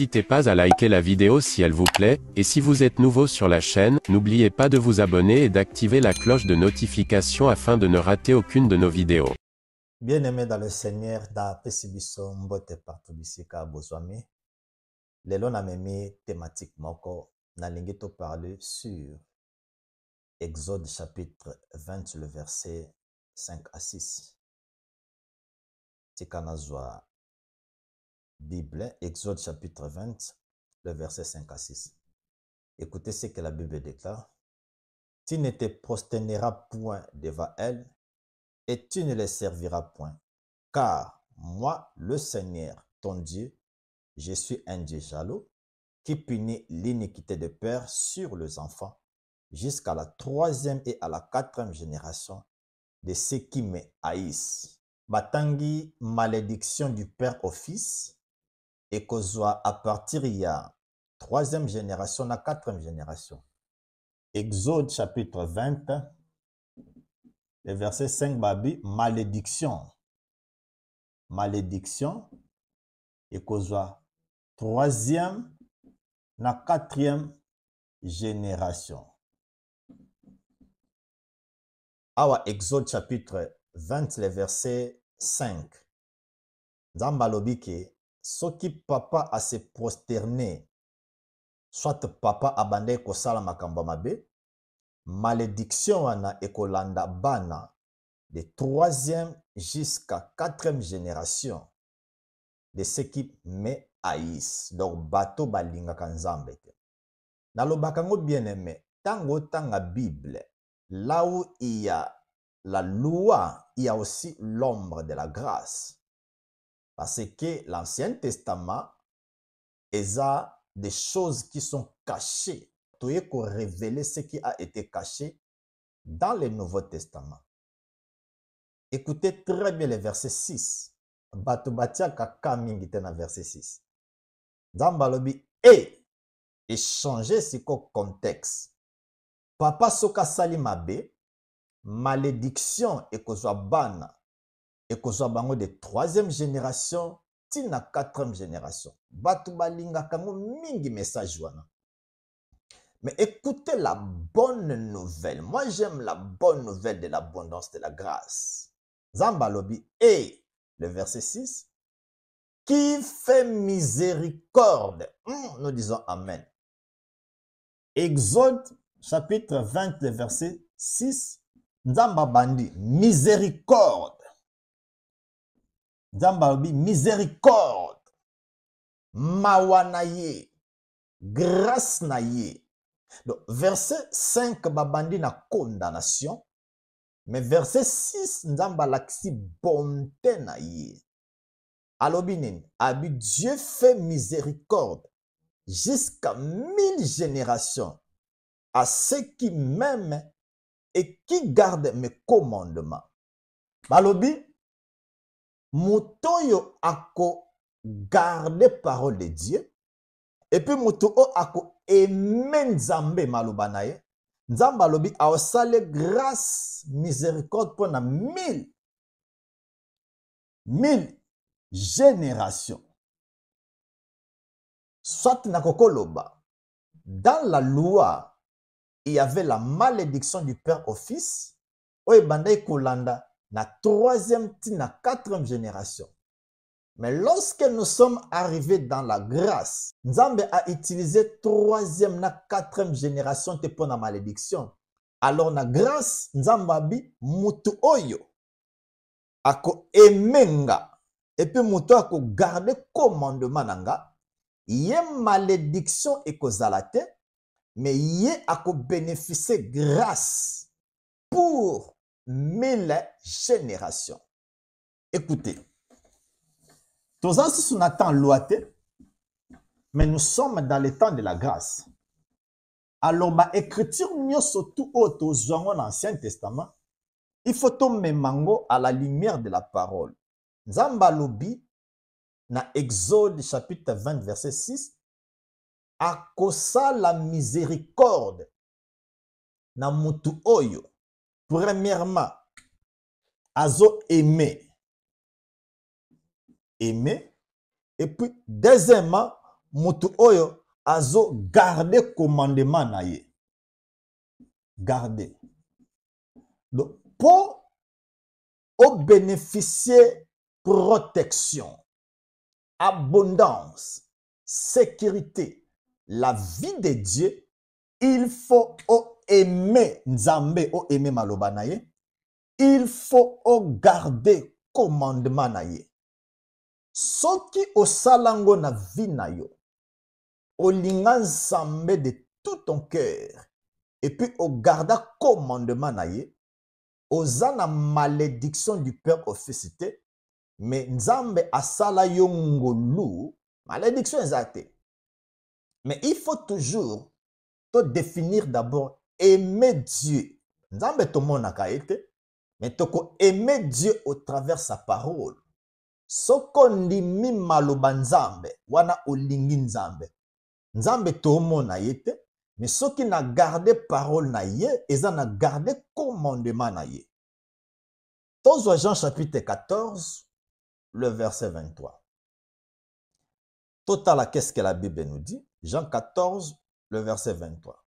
N'hésitez pas à liker la vidéo si elle vous plaît, et si vous êtes nouveau sur la chaîne, n'oubliez pas de vous abonner et d'activer la cloche de notification afin de ne rater aucune de nos vidéos. Bien-aimé dans le Seigneur, dans Pesibiso Mbote partout bisika bozwami. Lelo na memi thématique moko na lingi to parler sur Exode chapitre 20 le verset 5 à 6. Tika nazwa Bible, Exode chapitre 20 le verset 5 à 6. Écoutez ce que la Bible déclare. Tu ne te prosterneras point devant elle et tu ne les serviras point. Car moi, le Seigneur, ton Dieu, je suis un Dieu jaloux qui punit l'iniquité de père sur les enfants jusqu'à la 3e et à la 4e génération de ceux qui me haïssent. Batangi malédiction du père au fils et kozwa à partir il y a 3e génération na 4e génération. Exode chapitre 20, le verset 5 babi malédiction. Malédiction et kozwa 3e na 4e génération. Awa Exode chapitre 20 le verset 5. Nzamba lobi ke soki papa a se prosterner, soit papa abandé kosala makambo mabe, malédiction wana ekolanda bana de 3e jusqu'à 4e génération de ceux qui me haïssent. Donc bato balingaka nzambe te. Nalobaka ngo bien aimé, tango tanga Bible, là où il y a la loi, il y a aussi l'ombre de la grâce. Parce que l'Ancien Testament, il a des choses qui sont cachées. Tu es pour révéler ce qui a été caché dans le Nouveau Testament. Écoutez très bien le verset 6. Batubatia kaka mingi na verset 6. Zambalobi et changer ce contexte. Papa soka sali mabe, malédiction et kozwa bana et kozwa bango de 3e génération tina 4e génération. Batu balinga kango mingi message wana. Mais écoutez la bonne nouvelle. Moi j'aime la bonne nouvelle de l'abondance de la grâce. Zambalobi et le verset 6 qui fait miséricorde. Nous disons amen. Exode chapitre 20 le verset 6. Nzamba bandi miséricorde. Nzamba lobi miséricorde. Mawanaye. Grâce naye. Donc verset 5 babandi na condamnation. Mais verset 6 nzamba laksi bonté naye. Alobi nini? Abi Dieu fait miséricorde jusqu'à 1000 générations à ceux qui m'aiment et qui gardent mes commandements. Balobi, mutoyo ako garder parole de Dieu et puis muto ako aimer nzambe maloba naye. Nzamba lobi aosale grâce miséricorde pour na 1000 générations. Soit na kokoloba, dans la loi, il y avait la malédiction du père au fils, oye bandai kolanda na 3e tina 4e génération. Mais lorsque nous sommes arrivés dans la grâce, Nzambe a utilisé 3e na 4e génération te pour la malédiction. Alors na grâce, Nzambe abi mutu oyo ako emenga et puis mutu ako garder commandement nanga. Yé malédiction et kozalate, mais yé ako bénéficier grâce pour 1000 générations. Écoutez, tous ensemble on attend loité, mais nous sommes dans le temps de la grâce. Alors, ma écriture mieux surtout au l'Ancien Testament, il faut tomber mango à la lumière de la parole. Nzamba lobi na Exode chapitre 20 verset 6 akosa la miséricorde na mutu oyo. Premièrement, azo aimer. Et puis deuxièmement, mutu oyo azo garder commandement na ye. Garder. Donc, pour bénéficier protection, abondance, sécurité, la vie de Dieu, il faut aimer Nzambe, aimer maloba na ye. Il faut garder commandement na ye. Soki osalango na vie na yo, olinga Nzambe de tout ton cœur, et puis garda commandement na ye, oza na malédiction du père au fils te, mais Nzambe asala yo ngolu, malédiction exacte. Mais il faut toujours te définir d'abord aimer Dieu. Nzambe to monaka ete, mais toko aimer Dieu au travers sa parole. Soko ndimi maloba Nzambe, wana olingi Nzambe. Nzambe to mona yete, mais soki na garder parole na ye, eza na garder commandement na ye. Tozwa Jean chapitre 14, le verset 23. Total, qu'est-ce que la Bible nous dit? Jean 14, le verset 23.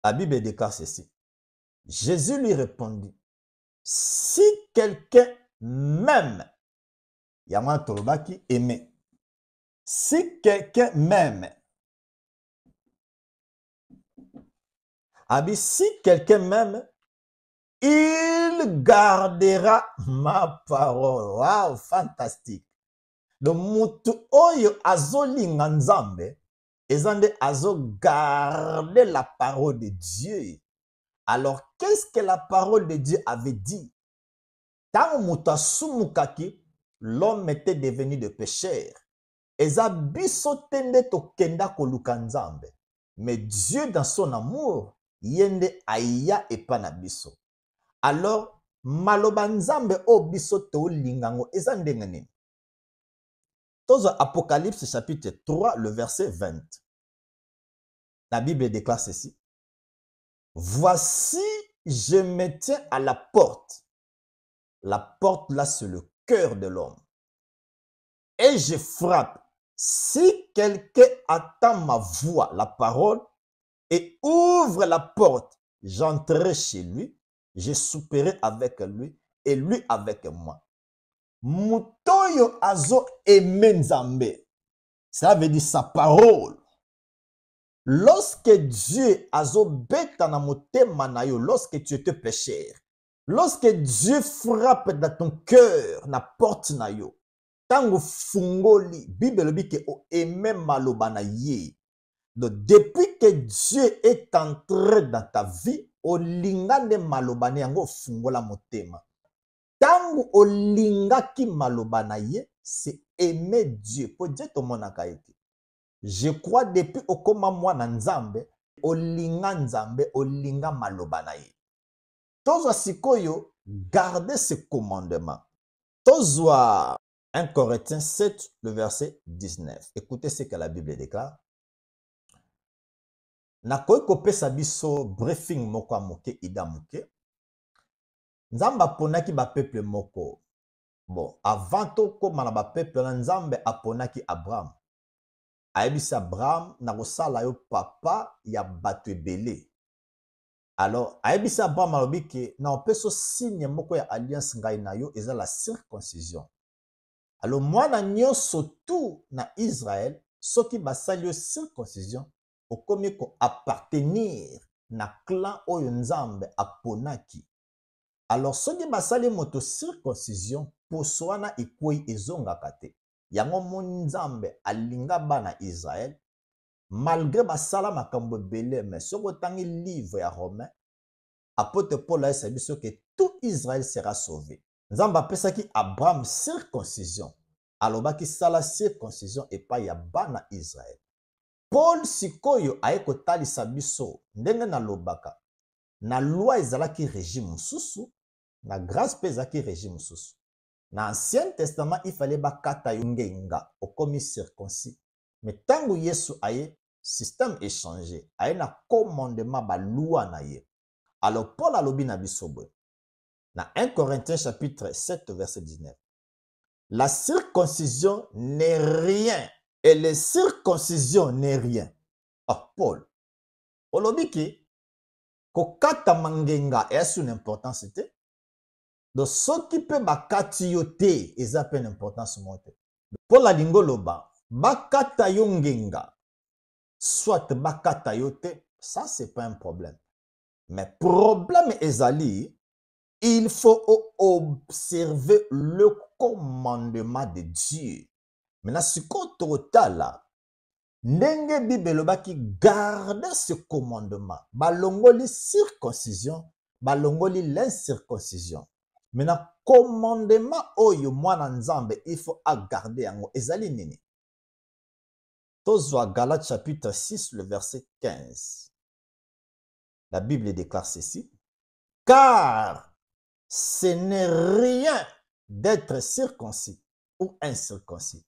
La Bible déclare ceci. Jésus lui répondit, si quelqu'un m'aime, Yaman Tolobaki aimait. Si quelqu'un m'aime, si quelqu'un m'aime, il gardera ma parole. Wow, fantastique. Donc, mutu oyo azolinga Nzambe, ezande azo garder la parole de Dieu. Alors, qu'est-ce que la parole de Dieu avait dit? Tant mutu asumukaki, l'homme était devenu de pécheur. Eza biso tende to kenda koluka Nzambe. Mais Dieu dans son amour, yende aya epana biso. Alors, maloba Nzambe o biso to lingango eza ndenge nini? Dans Apocalypse chapitre 3, le verset 20. La Bible déclare ceci. Voici, je me tiens à la porte. La porte là, c'est le cœur de l'homme. Et je frappe. Si quelqu'un attend ma voix, la parole, et ouvre la porte, j'entrerai chez lui, je souperai avec lui, et lui avec moi. Mutoyo azo aimé Nzambe. Ça veut dire sa parole. Lorsque Dieu azo beta na motema na yo, lorsque tu étais pécheur, lorsque Dieu frappe dans ton cœur, na porte na yo, tango fungoli, Bible dit que o aimé maloba na ye. Donc depuis que Dieu est entré dans ta vie, o lingane maloba na yango fungola motema. Tango o lingaki maloba na ye, c'est aimer Dieu. Pour Dieu to monaka ete. Je crois depuis au koma mwana Nzambe, o linga Nzambe, o linga maloba na ye. Tozwa sikoyo, gardez ce commandement. Tozwa 1 Corinthiens 7, le verset 19. Écoutez ce que la Bible déclare. Na koy kopesa biso briefing moko amoke ida moke. Nzambe aponaki ba peuple moko. Bon, avant to koma na ba peuple na Nzambe aponaki Abraham. Ayebisi Abraham na kosala yo papa ya bato ebele. Alors, ayebisi Abraham alobi ke na opeso signe moko ya alliance ngai na yo eza la circoncision. Alors, mwana nyonso tout na Israël, soki basali yo circoncision, okomi ko appartenir na clan oyo Nzambe aponaki. Alors, soki basali moto circoncision, poso wana ekwei ezongaka te. Yango moni Nzambe alinga bana Israël, malgré basala makambo ebele, mais soko tangi livre ya Romain, apôtre Paul a dit que tout Israël sera sauvé. Nzambe apesaki Abraham circoncision. Alobaki sala circoncision epa ya bana Israël. Paul sikoyo aye kotalisa biso ndenge na lobaka. Na loi ezalaki régime mususu, na grâce pe ezalaki régime mususu. Na Ancien Testament il fallait bakata yungenga okomi circoncis. Mais tango Yesu aye, système est changé. Aye na commandement ba loi na ye. Alors Paul alobi na biso boye. Na 1 Corinthiens chapitre 7 verset 19. La circoncision n'est rien et les circoncisions n'est rien. Ah, Paul. Olobiki, kokata mangenga est une importance. Donc, ce qui peut bakati yote, ils appellent une importance monte. Pour la lingoloba, bakata yongenga, soit bakata yote, ça c'est pas un problème. Mais problème ezali, il faut observer le commandement de Dieu. Maintenant, ce total là, ndenge Bible qui garde ce commandement, balongoli circoncision, balongoli l'incirconcision. Maintenant, commandement oyo mwana nzambe, il faut garder yango ezali nini. Tozwa Galates chapitre 6, le verset 15. La Bible déclare ceci. Car ce n'est rien d'être circoncis ou incirconcis.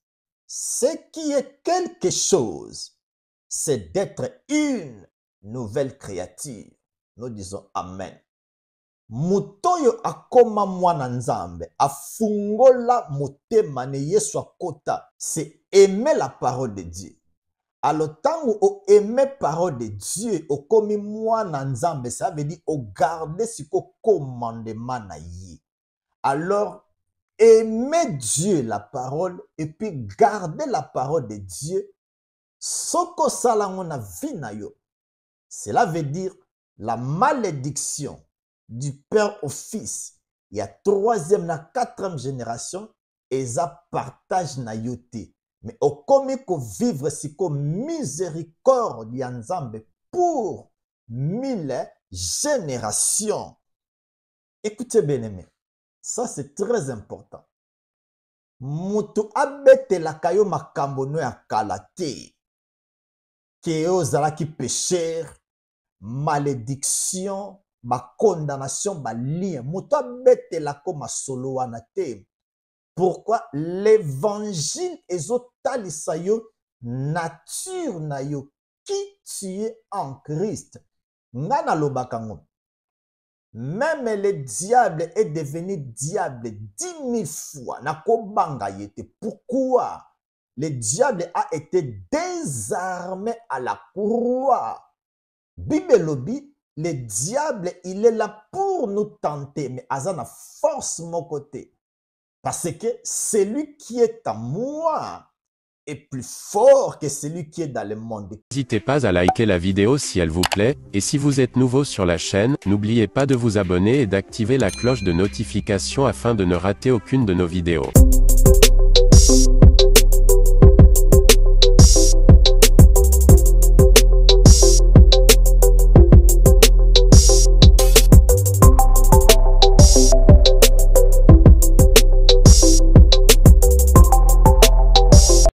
Ce qui est quelque chose, c'est d'être une nouvelle créature. Nous disons Amen. Mutoyo akoma mwana nzambe, afungola motema ne yesu akota, c'est aimer la parole de Dieu. Alors, tant où aimer la parole de Dieu, au komi mwana nzambe, ça veut dire au garder ce commandement na yi. Alors, aimer Dieu, la parole, et puis garder la parole de Dieu, soko salango na vie na yo. Cela veut dire la malédiction du père au fils. Il y a troisième, na quatrième génération, et ça partage na yote. Mais au comique vivre si comme miséricorde yanzambe pour 1000 générations. Écoutez bien aimé, ça c'est très important. Mutu abete la kayo makambono ya kalate. Keo zalaki pécheur, malédiction, ma condamnation, ma lien. Mutu abete la ko masolo wanate. Pourquoi l'évangile est yo nature na yo qui tu es en Christ. Ngana lobakango. Même le diable est devenu diable 10 000 fois. Nakobanga yete. Pourquoi? Le diable a été désarmé à la croix. Bible lobi, le diable il est là pour nous tenter, mais azana force mon côté. Parce que celui qui est à moi est plus fort que celui qui est dans le monde. N'hésitez pas à liker la vidéo si elle vous plaît, et si vous êtes nouveau sur la chaîne, n'oubliez pas de vous abonner et d'activer la cloche de notification afin de ne rater aucune de nos vidéos.